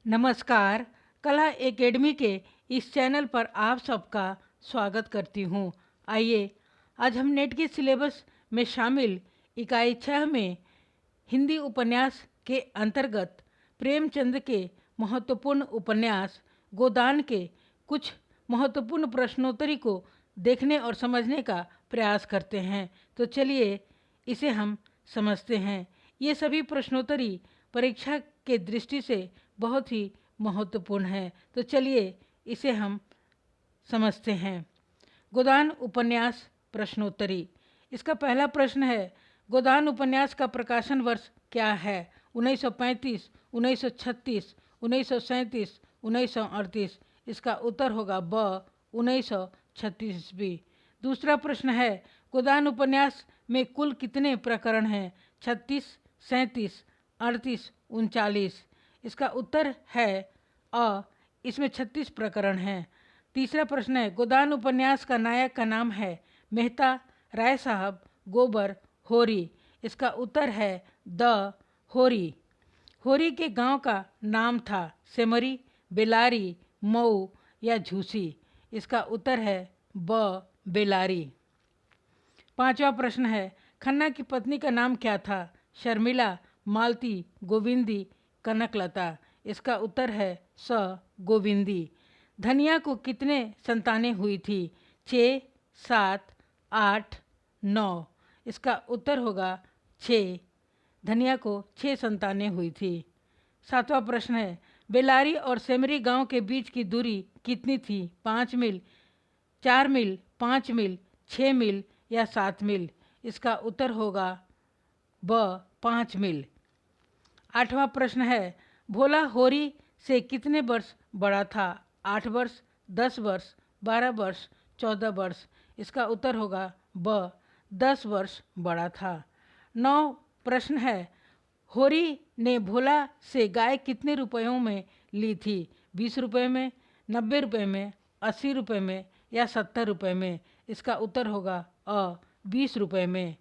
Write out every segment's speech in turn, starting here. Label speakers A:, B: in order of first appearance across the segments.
A: नमस्कार। कला एकेडमी के इस चैनल पर आप सबका स्वागत करती हूँ। आइए आज हम नेट के सिलेबस में शामिल इकाई 6 में हिंदी उपन्यास के अंतर्गत प्रेमचंद के महत्वपूर्ण उपन्यास गोदान के कुछ महत्वपूर्ण प्रश्नोत्तरी को देखने और समझने का प्रयास करते हैं। तो चलिए इसे हम समझते हैं। ये सभी प्रश्नोत्तरी परीक्षा के दृष्टि से बहुत ही महत्वपूर्ण है। तो चलिए इसे हम समझते हैं। गोदान उपन्यास प्रश्नोत्तरी। इसका पहला प्रश्न है, गोदान उपन्यास का प्रकाशन वर्ष क्या है? 1935, 1936, 1937, 1938। इसका उत्तर होगा ब 1936 ईस्वी। दूसरा प्रश्न है, गोदान उपन्यास में कुल कितने प्रकरण हैं? 36, 37, 38, 39। इसका उत्तर है अ, इसमें 36 प्रकरण हैं। तीसरा प्रश्न है, गोदान उपन्यास का नायक का नाम है मेहता, राय साहब, गोबर, होरी। इसका उत्तर है द होरी। होरी के गांव का नाम था सेमरी, बेलारी, मऊ या झूसी। इसका उत्तर है ब बेलारी। पांचवा प्रश्न है, खन्ना की पत्नी का नाम क्या था? शर्मिला, मालती, गोविंदी, कनकलता। इसका उत्तर है स गोविंदी। धनिया को कितने संतानें हुई थी? 6, 7, 8, 9। इसका उत्तर होगा 6। धनिया को 6 संतानें हुई थी। सातवां प्रश्न है, बेलारी और सेमरी गांव के बीच की दूरी कितनी थी? 5 मील, 4 मील, 5 मील, 6 मील या 7 मील। इसका उत्तर होगा ब 5 मील। आठवां प्रश्न है, भोला होरी से कितने वर्ष बड़ा था? 8 वर्ष, 10 वर्ष, 12 वर्ष, 14 वर्ष। इसका उत्तर होगा ब 10 वर्ष बड़ा था। 9 प्रश्न है, होरी ने भोला से गाय कितने रुपयों में ली थी? 20 रुपये में, 90 रुपये में, 80 रुपये में या 70 रुपये में। इसका उत्तर होगा अ 20 रुपये में।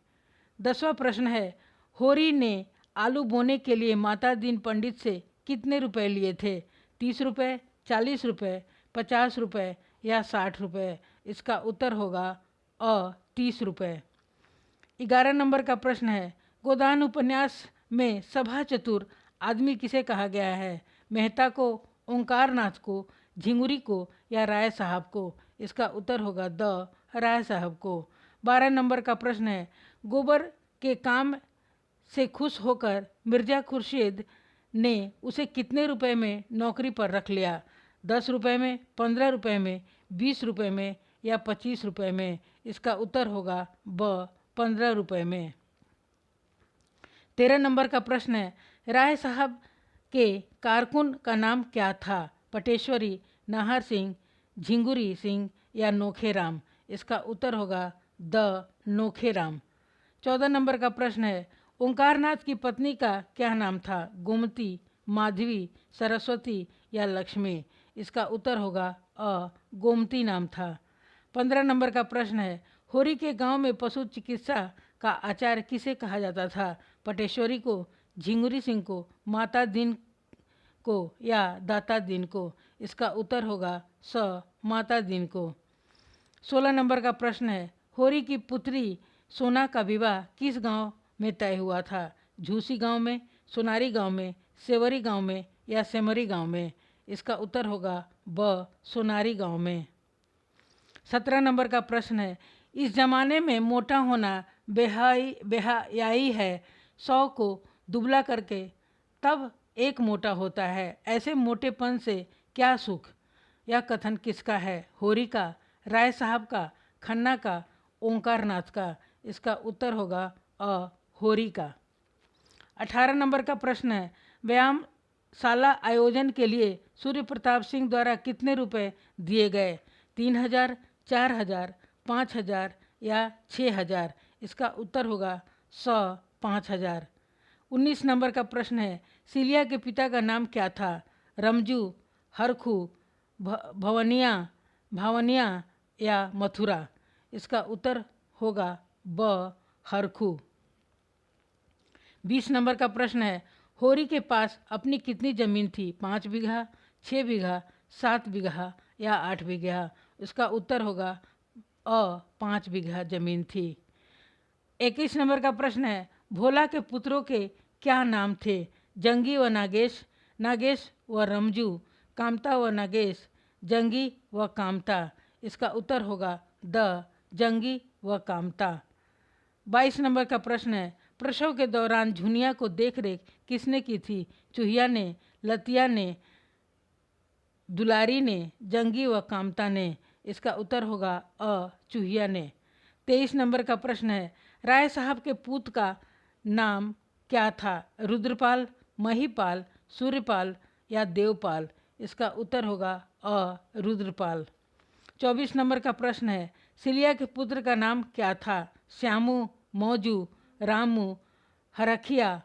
A: 10वां प्रश्न है, होरी ने आलू बोने के लिए माता दीन पंडित से कितने रुपए लिए थे? 30 रुपये, 40 रुपये, 50 रुपये या 60 रुपये। इसका उत्तर होगा अ 30 रुपये। 11 नंबर का प्रश्न है, गोदान उपन्यास में सभा चतुर आदमी किसे कहा गया है? मेहता को, ओंकारनाथ को, झिंगुरी को या राय साहब को। इसका उत्तर होगा द राय साहब को। 12 नंबर का प्रश्न है, गोबर के काम से खुश होकर मिर्ज़ा खुर्शीद ने उसे कितने रुपए में नौकरी पर रख लिया? 10 रुपये में, 15 रुपये में, 20 रुपये में या 25 रुपये में। इसका उत्तर होगा ब 15 रुपये में। 13 नंबर का प्रश्न है, राय साहब के कारकुन का नाम क्या था? पटेश्वरी, नाहर सिंह, झिंगुरी सिंह या नोखेराम। इसका उत्तर होगा द नोखेराम। 14 नंबर का प्रश्न है, ओंकारनाथ की पत्नी का क्या नाम था? गोमती, माधवी, सरस्वती या लक्ष्मी। इसका उत्तर होगा अ गोमती नाम था। 15 नंबर का प्रश्न है, होरी के गांव में पशु चिकित्सा का आचार्य किसे कहा जाता था? पटेश्वरी को, झिंगुरी सिंह को, माता दीन को या दाता दीन को। इसका उत्तर होगा स माता दीन को। 16 नंबर का प्रश्न है, होरी की पुत्री सोना का विवाह किस गांव में तय हुआ था? झूसी गांव में, सोनारी गांव में, सेवरी गांव में या सेमरी गांव में। इसका उत्तर होगा ब सोनारी गांव में। 17 नंबर का प्रश्न है, इस जमाने में मोटा होना बेहयाई है, 100 को दुबला करके तब एक मोटा होता है। ऐसे मोटेपन से क्या सुख? यह कथन किसका है? होरी का, राय साहब का, खन्ना का, ओंकारनाथ का। इसका उत्तर होगा अ होरी का। 18 नंबर का प्रश्न है, व्यायामशाला आयोजन के लिए सूर्य प्रताप सिंह द्वारा कितने रुपए दिए गए? 3000, 4000, 5000 या 6000। इसका उत्तर होगा स 5000। 19 नंबर का प्रश्न है, सिलिया के पिता का नाम क्या था? रमजू, हरखू, भावनिया या मथुरा। इसका उत्तर होगा ब हरखू। 20 नंबर का प्रश्न है, होरी के पास अपनी कितनी ज़मीन थी? 5 बीघा, 6 बीघा, 7 बीघा या 8 बीघा? इसका उत्तर होगा 5 बीघा ज़मीन थी। 21 नंबर का प्रश्न है, भोला के पुत्रों के क्या नाम थे? जंगी व नागेश, नागेश व रमजू, कामता व नागेश, जंगी व कामता? इसका उत्तर होगा जंगी व कामता। 22 नंबर का प्रश्न है, प्रसव के दौरान झुनिया को देख रेख किसने की थी? चूहिया ने, लतिया ने, दुलारी ने, जंगी व कामता ने? इसका उत्तर होगा चूहिया ने। 23 नंबर का प्रश्न है, राय साहब के पूत का नाम क्या था? रुद्रपाल, महीपाल, सूर्यपाल या देवपाल? इसका उत्तर होगा रुद्रपाल। 24 नंबर का प्रश्न है, सिलिया के पुत्र का नाम क्या था? श्यामू, मौजू, रामू, हरखिया?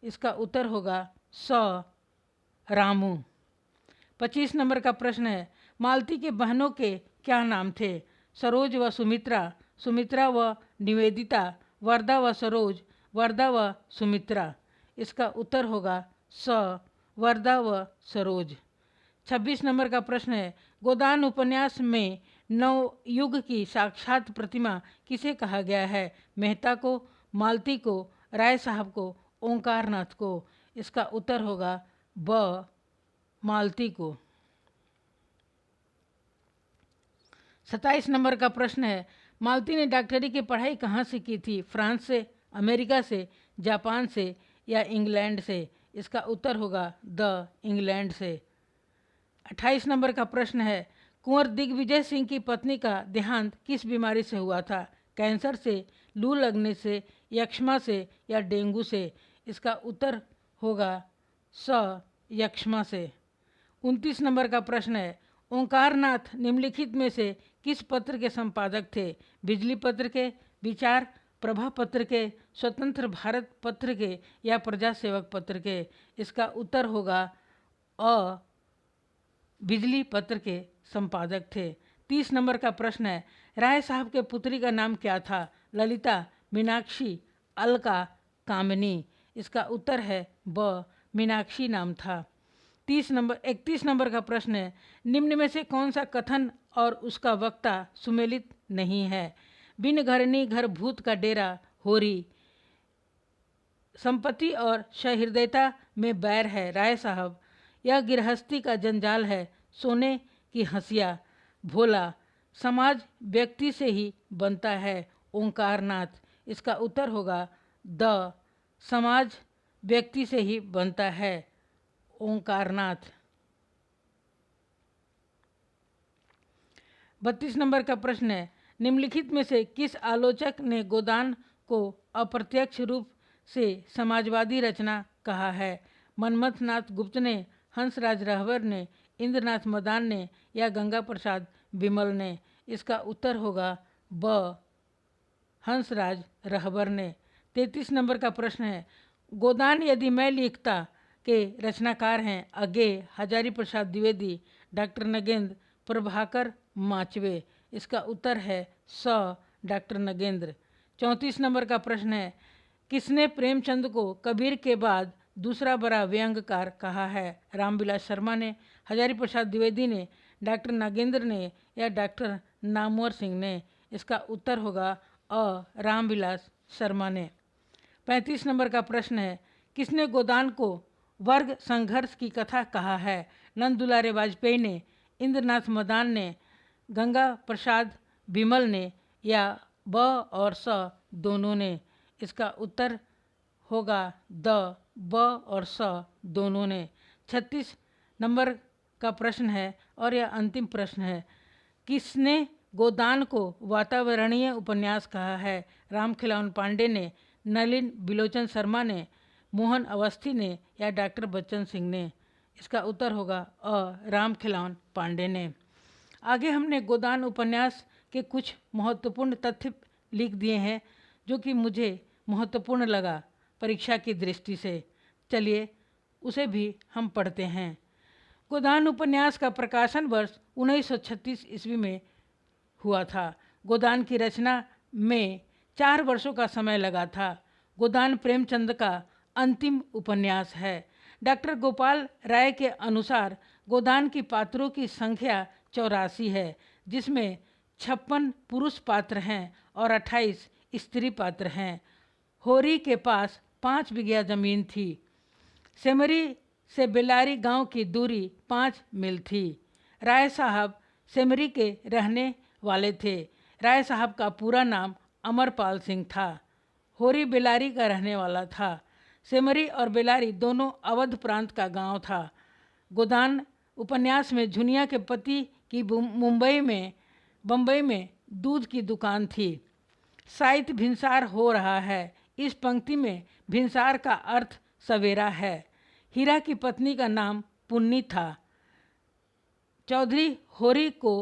A: इसका उत्तर होगा रामू। 25 नंबर का प्रश्न है, मालती के बहनों के क्या नाम थे? सरोज व सुमित्रा, सुमित्रा व निवेदिता, वरदा व सरोज, वरदा व सुमित्रा? इसका उत्तर होगा वरदा व सरोज। 26 नंबर का प्रश्न है, गोदान उपन्यास में नवयुग की साक्षात प्रतिमा किसे कहा गया है? मेहता को, मालती को, राय साहब को, ओंकारनाथ को? इसका उत्तर होगा मालती को। 27 नंबर का प्रश्न है, मालती ने डॉक्टरी की पढ़ाई कहाँ से की थी? फ्रांस से, अमेरिका से, जापान से या इंग्लैंड से? इसका उत्तर होगा इंग्लैंड से। 28 नंबर का प्रश्न है, कुंवर दिग्विजय सिंह की पत्नी का देहांत किस बीमारी से हुआ था? कैंसर से, लू लगने से, यक्ष्मा से या डेंगू से? इसका उत्तर होगा यक्ष्मा से। 29 नंबर का प्रश्न है, ओंकारनाथ निम्नलिखित में से किस पत्र के संपादक थे? बिजली पत्र के, विचार, प्रभा पत्र के, स्वतंत्र भारत पत्र के या प्रजा सेवक पत्र के? इसका उत्तर होगा बिजली पत्र के संपादक थे। 30 नंबर का प्रश्न है, राय साहब के पुत्री का नाम क्या था? ललिता, मीनाक्षी, अलका, कामिनी? इसका उत्तर है मीनाक्षी नाम था। 31 नंबर का प्रश्न है, निम्न में से कौन सा कथन और उसका वक्ता सुमेलित नहीं है? बिन घरनी घर भूत का डेरा होरी, संपत्ति और सहृदयता में बैर है राय साहब, यह गृहस्थी का जंजाल है सोने की हंसिया भोला, समाज व्यक्ति से ही बनता है ओंकारनाथ? इसका उत्तर होगा समाज व्यक्ति से ही बनता है ओंकारनाथ। 32 नंबर का प्रश्न है, निम्नलिखित में से किस आलोचक ने गोदान को अप्रत्यक्ष रूप से समाजवादी रचना कहा है? मनमथनाथ गुप्त ने, हंसराज रहबर ने, इंद्रनाथ मदान ने या गंगा प्रसाद विमल ने? इसका उत्तर होगा हंसराज रहबर ने। 33 नंबर का प्रश्न है, गोदान यदि मैं लिखता के रचनाकार हैं अज्ञे, हजारी प्रसाद द्विवेदी, डॉक्टर नगेंद्र, प्रभाकर माचवे? इसका उत्तर है डॉक्टर नगेंद्र। 34 नंबर का प्रश्न है, किसने प्रेमचंद को कबीर के बाद दूसरा बड़ा व्यंग्यकार कहा है? रामविलास शर्मा ने, हजारी प्रसाद द्विवेदी ने, डॉक्टर नागेंद्र ने या डॉक्टर नामवर सिंह ने? इसका उत्तर होगा रामविलास शर्मा ने। 35 नंबर का प्रश्न है, किसने गोदान को वर्ग संघर्ष की कथा कहा है? नंद दुलारे वाजपेयी ने, इंद्रनाथ मदान ने, गंगा प्रसाद विमल ने या ब और स दोनों ने? इसका उत्तर होगा ब और स दोनों ने। 36 नंबर का प्रश्न है और यह अंतिम प्रश्न है, किसने गोदान को वातावरणीय उपन्यास कहा है? रामखिलावन पांडे ने, नलिन बिलोचन शर्मा ने, मोहन अवस्थी ने या डॉक्टर बच्चन सिंह ने? इसका उत्तर होगा रामखिलावन पांडे ने। आगे हमने गोदान उपन्यास के कुछ महत्वपूर्ण तथ्य लिख दिए हैं जो कि मुझे महत्वपूर्ण लगा परीक्षा की दृष्टि से। चलिए उसे भी हम पढ़ते हैं। गोदान उपन्यास का प्रकाशन वर्ष 1936 ईस्वी में हुआ था। गोदान की रचना में 4 वर्षों का समय लगा था। गोदान प्रेमचंद का अंतिम उपन्यास है। डॉक्टर गोपाल राय के अनुसार गोदान की पात्रों की संख्या 84 है, जिसमें 56 पुरुष पात्र हैं और 28 स्त्री पात्र हैं। होरी के पास 5 बीघा जमीन थी। सेमरी से बेलारी गांव की दूरी 5 मील थी। राय साहब सेमरी के रहने वाले थे। राय साहब का पूरा नाम अमरपाल सिंह था। होरी बेलारी का रहने वाला था। सेमरी और बेलारी दोनों अवध प्रांत का गांव था। गोदान उपन्यास में झुनिया के पति की बम्बई में दूध की दुकान थी। साहित्य भिनसार हो रहा है। इस पंक्ति में भिनसार का अर्थ सवेरा है। हीरा की पत्नी का नाम पुन्नी था। चौधरी होरी को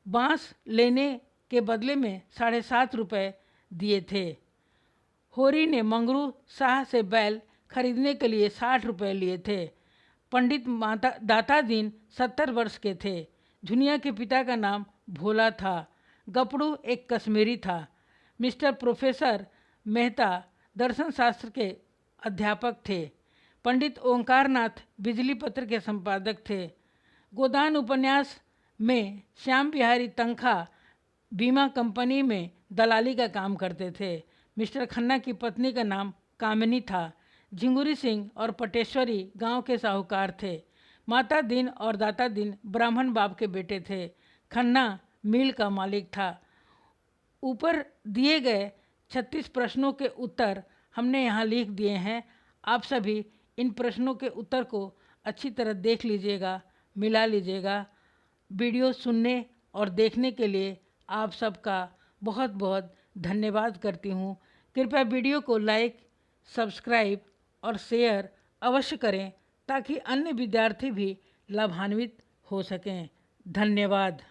A: बांस लेने के बदले में 7.5 रुपये दिए थे। होरी ने मंगरू शाह से बैल खरीदने के लिए 60 रुपये लिए थे। पंडित दाता दीन 70 वर्ष के थे। झुनिया के पिता का नाम भोला था। गपड़ू एक कश्मीरी था। मिस्टर प्रोफेसर मेहता दर्शन शास्त्र के अध्यापक थे। पंडित ओंकार नाथ बिजली पत्र के संपादक थे। गोदान उपन्यास में श्याम बिहारी तनखा बीमा कंपनी में दलाली का काम करते थे। मिस्टर खन्ना की पत्नी का नाम कामिनी था। झिंगुरी सिंह और पटेश्वरी गांव के साहूकार थे। माता दीन और दाता दीन ब्राह्मण बाप के बेटे थे। खन्ना मिल का मालिक था। ऊपर दिए गए 36 प्रश्नों के उत्तर हमने यहाँ लिख दिए हैं। आप सभी इन प्रश्नों के उत्तर को अच्छी तरह देख लीजिएगा, मिला लीजिएगा। वीडियो सुनने और देखने के लिए आप सबका बहुत बहुत धन्यवाद करती हूँ। कृपया वीडियो को लाइक, सब्सक्राइब और शेयर अवश्य करें ताकि अन्य विद्यार्थी भी लाभान्वित हो सकें। धन्यवाद।